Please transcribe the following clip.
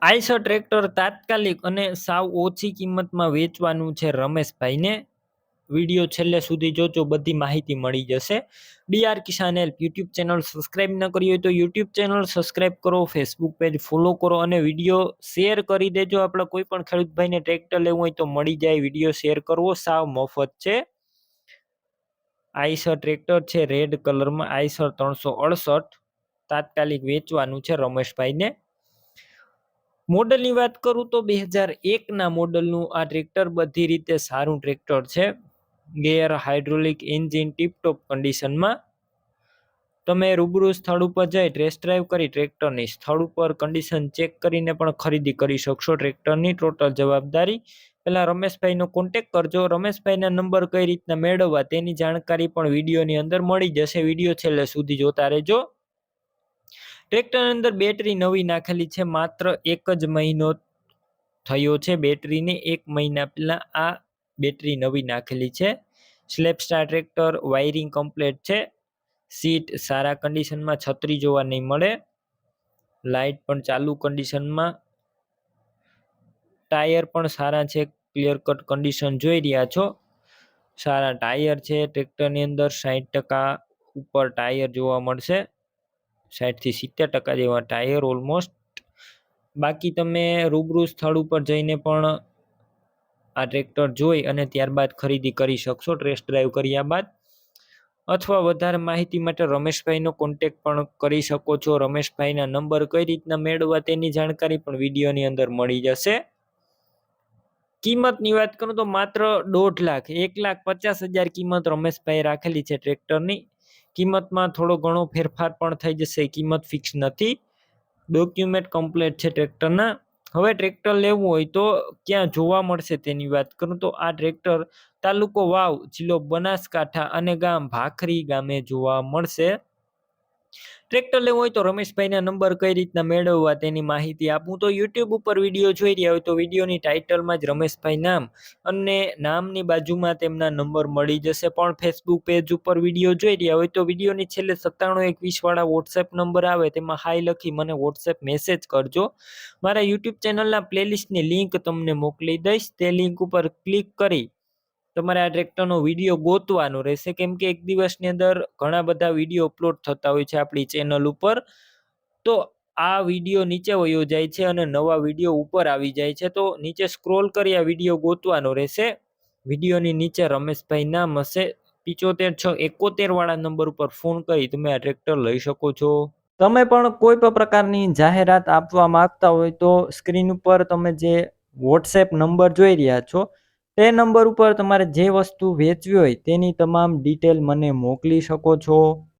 Eicher tractor તાત્કાલિક અને સાવ ઓછી કિંમતમાં વેચવાનું છે રમેશભાઈને। વિડીયો છેલ્લે સુધી જોજો, બધી માહિતી મળી જશે। ડીઆર કિસાન હેલ્પ યુટ્યુબ ચેનલ સબસ્ક્રાઇબ ન કરી હોય તો યુટ્યુબ ચેનલ સબસ્ક્રાઇબ કરો, ફેસબુક પેજ ફોલો કરો અને વિડીયો શેર કરી દેજો। આપણે કોઈ પણ ખેડૂતભાઈને ટ્રેક્ટર લેવું હોય તો મળી જાય, વિડીયો શેર કરવો સાવ મફત છે। આઈશર ટ્રેક્ટર છે રેડ કલરમાં, આઈશર 368 તાત્કાલિક વેચવાનું છે રમેશભાઈને। મોડલની વાત કરું તો 2001ના મોડલનું આ ટ્રેક્ટર બધી રીતે સારું ટ્રેક્ટર છે। ગેર, હાઇડ્રોલિક, એન્જિન ટીપટોપ કન્ડિશનમાં। તમે રૂબરૂ સ્થળ ઉપર જઈ ટેસ્ટ ડ્રાઈવ કરી ટ્રેક્ટરની સ્થળ ઉપર કન્ડિશન ચેક કરીને પણ ખરીદી કરી શકશો। ટ્રેક્ટરની ટોટલ જવાબદારી। પહેલા રમેશભાઈનો કોન્ટેક કરજો। રમેશભાઈના નંબર કઈ રીતના મેળવવા તેની જાણકારી પણ વિડીયોની અંદર મળી જશે, વિડીયો છેલ્લે સુધી જોતા રહેજો। ટ્રેક્ટરની અંદર બેટરી નવી નાખેલી છે, માત્ર 1 જ મહિનો થયો છે બેટરીને, 1 મહિના પહેલા આ બેટરી નવી નાખેલી છે। Slap star tractor, wiring complete છે, સીટ સારા કન્ડિશનમાં, છત્રી જોવા નહીં મળે, લાઇટ પણ ચાલુ કન્ડિશનમાં, ટાયર પણ સારા છે, ક્લિયર કટ કન્ડિશન જોઈ રહ્યા છો, સારા ટાયર છે। ટ્રેક્ટરની અંદર 60% ઉપર ટાયર જોવા મળશે, 60 થી 70% જેવા ટાયર ઓલમોસ્ટ। બાકી તમે રૂબરૂ સ્થળ ઉપર જઈને પણ આ ટ્રેક્ટર જોઈ અને ત્યારબાદ ખરીદી કરી શકશો ટેસ્ટ ડ્રાઈવ કર્યા બાદ। અથવા વધારે માહિતી માટે રમેશભાઈનો કોન્ટેક પણ કરી શકો છો। રમેશભાઈના નંબર કઈ રીતના મેળવવા તેની જાણકારી પણ વિડીયોની અંદર મળી જશે। કિંમતની વાત કરું તો માત્ર 1.5 લાખ 1,50,000 કિંમત રમેશભાઈ રાખેલી છે ટ્રેક્ટરની। કિંમતમાં થોડો ઘણો ફેરફાર પણ થઈ જશે, કિંમત ફિક્સ નથી। ડોક્યુમેન્ટ કમ્પ્લીટ છે ટ્રેક્ટરના। હવે ટ્રેક્ટર લેવું હોય તો ક્યાં જોવા મળશે તેની વાત કરું તો આ ટ્રેક્ટર તાલુકો વાવ, જિલ્લો બનાસકાંઠા અને ગામ ભાખરી ગામે જોવા મળશે। ટ્રેક્ટર લેવું હોય તો રમેશભાઈના નંબર કઈ રીતના મેળવવા તેની માહિતી આપું તો યુટ્યુબ ઉપર વિડીયો જોઈ રહ્યા હોય તો વિડીયોની ટાઇટલમાં જ રમેશભાઈ નામ અને નામની બાજુમાં તેમના નંબર મળી જશે। પણ ફેસબુક પેજ ઉપર વિડીયો જોઈ રહ્યા હોય તો વિડીયોની છેલ્લે 9721 વાળા વોટ્સએપ નંબર આવે તેમાં હાઈ લખી મને વોટ્સએપ મેસેજ કરજો। મારા યુટ્યુબ ચેનલના પ્લેલિસ્ટની લિંક તમને મોકલી દઈશ, તે લિંક ઉપર ક્લિક કરી તમારે આ ટ્રેક્ટરનો વિડીયો ગોતવાનો રહેશે, કેમ કે એક દિવસની અંદર ઘણા બધા વિડીયો અપલોડ થતા હોય છે આપણી ચેનલ ઉપર। તો આ વિડીયો નીચે વયો જાય છે અને નવા વિડીયો ઉપર આવી જાય છે, તો નીચે સ્ક્રોલ કરી આ વિડીયો ગોતવાનો રહેશે। વિડીયોની નીચે રમેશભાઈ નામ હશે, 75 671 વાળા નંબર ઉપર ફોન કરી તમે આ ટ્રેક્ટર લઈ શકો છો। તમે પણ કોઈ પણ પ્રકારની જાહેરાત આપવા માંગતા હોય તો સ્ક્રીન ઉપર તમે જે વોટ્સએપ નંબર જોઈ રહ્યા છો તે નંબર ઉપર તમારે જે વસ્તુ વેચવી હોય તેની તમામ ડિટેલ મને મોકલી શકો છો।